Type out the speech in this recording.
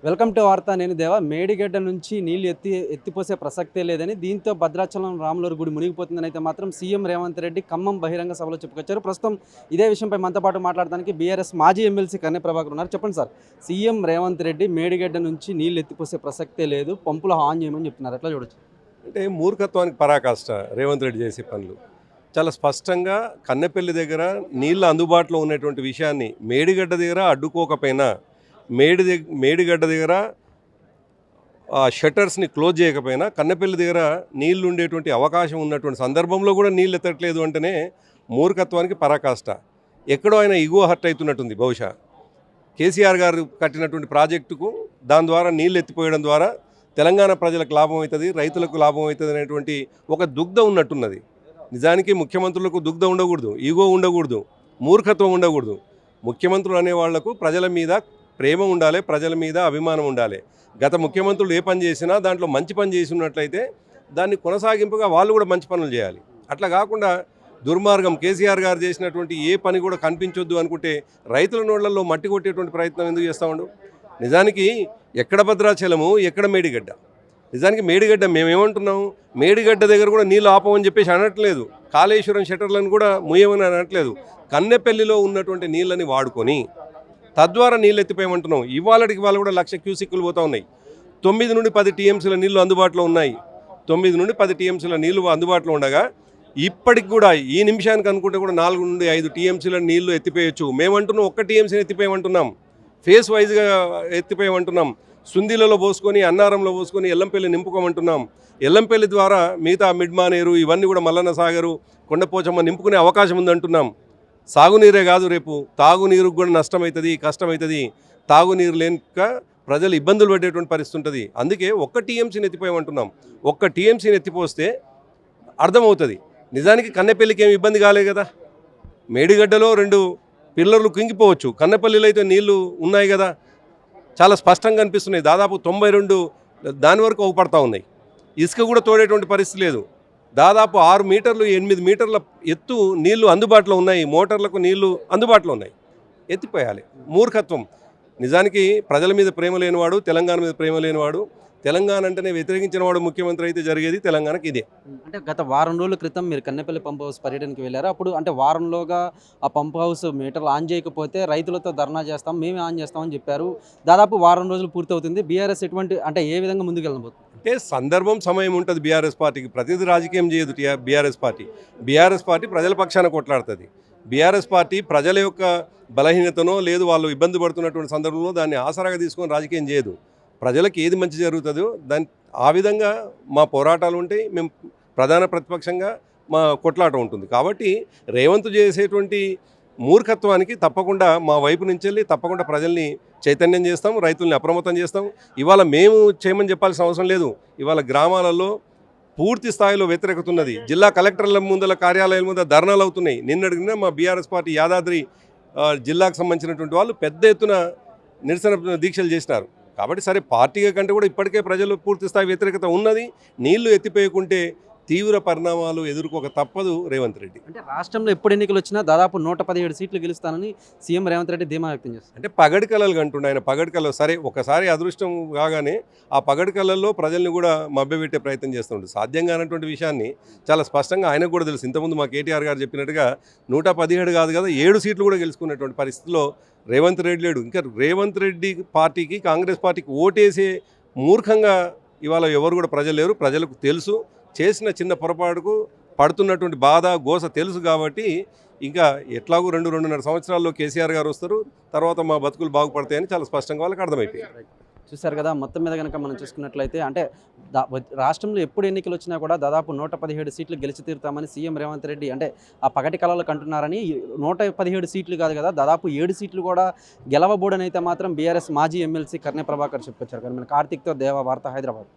Welcome to వార్త. నేను దేవా. మేడిగడ్డ నుంచి నీళ్లు ఎత్తిపోసే ప్రసక్తే లేదని, దీంతో భద్రాచలం రాములూరు గుడి మునిగిపోతుందని అయితే మాత్రం సీఎం రేవంత్ రెడ్డి ఖమ్మం బహిరంగ సభలో చెప్పుకొచ్చారు. ప్రస్తుతం ఇదే విషయంపై మనతో పాటు మాట్లాడడానికి బీఆర్ఎస్ మాజీ ఎమ్మెల్సీ కన్నె ప్రభాకర్ ఉన్నారు. చెప్పండి సార్, సీఎం రేవంత్ రెడ్డి మేడిగడ్డ నుంచి నీళ్లు ఎత్తిపోసే ప్రసక్తే లేదు, పంపులు ఆన్ చేయమని చెప్తున్నారు. ఎట్లా చూడొచ్చు? అంటే మూర్ఖత్వానికి పరాకాష్ట రేవంత్ రెడ్డి చేసే పనులు. చాలా స్పష్టంగా కన్నెపల్లి దగ్గర నీళ్ళు అందుబాటులో ఉన్నటువంటి విషయాన్ని మేడిగడ్డ దగ్గర అడ్డుకోకపోయినా, మేడిగడ్డ దగ్గర షట్టర్స్ని క్లోజ్ చేయకపోయినా, కన్నెపల్లి దగ్గర నీళ్లు ఉండేటువంటి అవకాశం ఉన్నటువంటి సందర్భంలో కూడా నీళ్ళు ఎత్తట్లేదు అంటేనే మూర్ఖత్వానికి పరాకాష్ట. ఎక్కడో ఆయన ఇగో హర్ట్ అవుతున్నట్టుంది. బహుశా కేసీఆర్ గారు కట్టినటువంటి ప్రాజెక్టుకు దాని ద్వారా నీళ్ళు ఎత్తిపోయడం ద్వారా తెలంగాణ ప్రజలకు లాభం అవుతుంది, రైతులకు లాభం అవుతుంది అనేటువంటి ఒక దుగ్ధ ఉన్నట్టున్నది. నిజానికి ముఖ్యమంత్రులకు దుగ్ధ ఉండకూడదు, ఈగో ఉండకూడదు, మూర్ఖత్వం ఉండకూడదు. ముఖ్యమంత్రులు అనే వాళ్లకు ప్రజల మీద ప్రేమ ఉండాలి, ప్రజల మీద అభిమానం ఉండాలి. గత ముఖ్యమంత్రులు ఏ పని చేసినా దాంట్లో మంచి పని చేసి ఉన్నట్లయితే దాన్ని కొనసాగింపుగా వాళ్ళు కూడా మంచి పనులు చేయాలి. అట్లా కాకుండా దుర్మార్గం కేసీఆర్ గారు చేసినటువంటి ఏ పని కూడా కనిపించొద్దు అనుకుంటే రైతుల నోళ్లలో మట్టి కొట్టేటువంటి ప్రయత్నం ఎందుకు చేస్తూ ఉండు? నిజానికి ఎక్కడ భద్రాచలము, ఎక్కడ మేడిగడ్డ? నిజానికి మేడిగడ్డ మేమేమంటున్నాం, మేడిగడ్డ దగ్గర కూడా నీళ్ళు ఆపమని చెప్పేసి అనట్లేదు, కాళేశ్వరం షట్టర్లను కూడా ముయ్యమని అనట్లేదు. కన్నెపల్లిలో ఉన్నటువంటి నీళ్ళని వాడుకొని తద్వారా నీళ్ళు ఎత్తిపోయమంటున్నాం. ఇవాళకి వాళ్ళు కూడా 1,00,000 క్యూసిక్కులు పోతూ ఉన్నాయి. 9 నుండి 10 టీఎంసీల నీళ్లు అందుబాటులో ఉన్నాయి. 9 నుండి 10 టీఎంసీల నీళ్లు అందుబాటులో ఉండగా ఇప్పటికి కూడా ఈ నిమిషానికి అనుకుంటే కూడా 4 నుండి 5 టీఎంసీల నీళ్లు ఎత్తిపోయచ్చు. మేమంటున్నాం 1 టీఎంసీని ఎత్తిపోయమంటున్నాం, ఫేస్ వైజ్గా ఎత్తిపోయమంటున్నాం. సుందీలలో పోసుకొని, అన్నారంలో పోసుకొని ఎల్లంపల్లి నింపుకోమంటున్నాం. ఎల్లంపల్లి ద్వారా మిగతా మిడ్మానేరు ఇవన్నీ కూడా మల్లన్న సాగరు, కొండపోచమ్మ నింపుకునే అవకాశం ఉందంటున్నాం. సాగునీరే కాదు, రేపు తాగునీరుకు కూడా నష్టమవుతుంది, కష్టమవుతుంది. తాగునీరు లేక ప్రజలు ఇబ్బందులు పడేటువంటి పరిస్థితి ఉంటుంది. అందుకే 1 టీఎంసీని ఎత్తిపోయమంటున్నాం. 1 టీఎంసీని ఎత్తిపోస్తే అర్థమవుతుంది. నిజానికి కన్నెపల్లికి ఏమి ఇబ్బంది కాలేదు కదా. మేడిగడ్డలో 2 పిల్లర్లు కుంగిపోవచ్చు, కన్నెపల్లిలో అయితే నీళ్లు ఉన్నాయి కదా, చాలా స్పష్టంగా కనిపిస్తున్నాయి. దాదాపు 92 దాని వరకు అవుపడతా ఉన్నాయి. ఇసుక కూడా తోడేటువంటి పరిస్థితి లేదు. దాదాపు 6 మీటర్లు 8 మీటర్ల ఎత్తు నీళ్లు అందుబాటులో ఉన్నాయి, మోటార్లకు నీళ్లు అందుబాటులో ఉన్నాయి. ఎత్తిపోయాలి. మూర్ఖత్వం. నిజానికి ప్రజల మీద ప్రేమ లేనివాడు, తెలంగాణ మీద ప్రేమ లేనివాడు, తెలంగాణ అంటేనే వ్యతిరేకించిన వాడు ముఖ్యమంత్రి అయితే జరిగేది తెలంగాణకి ఇదే. అంటే గత వారం రోజుల క్రితం మీరు కన్నెపల్లి పంప్ హౌస్ పర్యటనకి వెళ్ళారు. అప్పుడు అంటే వారంలోగా ఆ పంప్ హౌస్ మీటర్లు ఆన్ చేయకపోతే రైతులతో ధర్నా చేస్తాం, మేమే ఆన్ చేస్తామని చెప్పారు. దాదాపు వారం రోజులు పూర్తవుతుంది. బీఆర్ఎస్ ఎటువంటి అంటే ఏ విధంగా ముందుకు వెళ్ళబోతుంది? అంటే సందర్భం, సమయం ఉంటుంది బీఆర్ఎస్ పార్టీకి. ప్రతిదీ రాజకీయం చేయదు బీఆర్ఎస్ పార్టీ. బీఆర్ఎస్ పార్టీ ప్రజల పక్షాన కొట్లాడుతుంది. బీఆర్ఎస్ పార్టీ ప్రజల యొక్క బలహీనతనో లేదు వాళ్ళు ఇబ్బంది పడుతున్నటువంటి సందర్భంలో దాన్ని ఆసరాగా తీసుకొని రాజకీయం చేయదు. ప్రజలకు ఏది మంచి జరుగుతుందో ఆ విధంగా మా పోరాటాలు ఉంటాయి. మేము ప్రధాన ప్రతిపక్షంగా మా కొట్లాట ఉంటుంది. కాబట్టి రేవంత్ చేసేటువంటి మూర్ఖత్వానికి తప్పకుండా మా వైపు నుంచి వెళ్ళి తప్పకుండా ప్రజల్ని చైతన్యం చేస్తాం, రైతుల్ని అప్రమత్తం చేస్తాం. ఇవాళ మేము చేయమని చెప్పాల్సిన అవసరం లేదు. ఇవాళ గ్రామాలలో పూర్తి స్థాయిలో వ్యతిరేకత ఉన్నది. జిల్లా కలెక్టర్ల ముందల కార్యాలయాల ముందు ధర్నాలు అవుతున్నాయి. నిన్నటికిన మా బీఆర్ఎస్ పార్టీ యాదాద్రి జిల్లాకు సంబంధించినటువంటి వాళ్ళు పెద్ద ఎత్తున నిరసన దీక్షలు చేసినారు. కాబట్టి సరే, పార్టీగా కంటే కూడా ఇప్పటికే ప్రజలు పూర్తి స్థాయి వ్యతిరేకత ఉన్నది. నీళ్లు ఎత్తిపోయకుంటే తీవ్ర పరిణామాలు ఎదుర్కోక తప్పదు రేవంత్ రెడ్డి. అంటే రాష్ట్రంలో ఎప్పుడు ఎన్నికలు వచ్చినా దాదాపు 117 సీట్లు గెలుస్తానని సీఎం రేవంత్ రెడ్డి ధీమా వ్యక్తం చేస్తారు. అంటే పగడి కళలు కంటుండే ఆయన. పగడి కళలు సరే, ఒకసారి అదృష్టం కాగానే ఆ పగడి కళల్లో ప్రజల్ని కూడా మభ్యపెట్టే ప్రయత్నం చేస్తుంటారు. సాధ్యం కానటువంటి విషయాన్ని చాలా స్పష్టంగా ఆయనకు కూడా తెలుసు. ఇంతకుముందు మా కేటీఆర్ గారు చెప్పినట్టుగా 117 కాదు కదా, 7 సీట్లు కూడా గెలుచుకున్నటువంటి పరిస్థితిలో రేవంత్ రెడ్డి లేడు. ఇంకా రేవంత్ రెడ్డి పార్టీకి, కాంగ్రెస్ పార్టీకి ఓటేసే మూర్ఖంగా ఇవాళ ఎవరు కూడా ప్రజలు లేరు. ప్రజలకు తెలుసు, చేసిన చిన్న పొరపాటుకు పడుతున్నటువంటి బాధ గోస తెలుసు. కాబట్టి ఇంకా ఎట్లాగూ 2-2.5 సంవత్సరాల్లో కేసీఆర్ గారు వస్తారు, తర్వాత మా బతుకులు బాగుపడతాయని చాలా స్పష్టంగా వాళ్ళకి అర్థమైపోయింది. చూశారు కదా, మొత్తం మీద కనుక మనం చూసుకున్నట్లయితే అంటే రాష్ట్రంలో ఎప్పుడు ఎన్నికలు వచ్చినా కూడా దాదాపు 117 సీట్లు గెలిచి తీరుతామని సీఎం రేవంత్ రెడ్డి అంటే ఆ పగటి కళలు కంటున్నారని. 117 సీట్లు కాదు కదా, దాదాపు 7 సీట్లు కూడా గెలవబోడనైతే మాత్రం బీఆర్ఎస్ మాజీ ఎమ్మెల్సీ కన్నె ప్రభాకర్ చెప్పుకొచ్చారు. కానీ మన కార్తీక్తో దేవా, వార్త, హైదరాబాద్.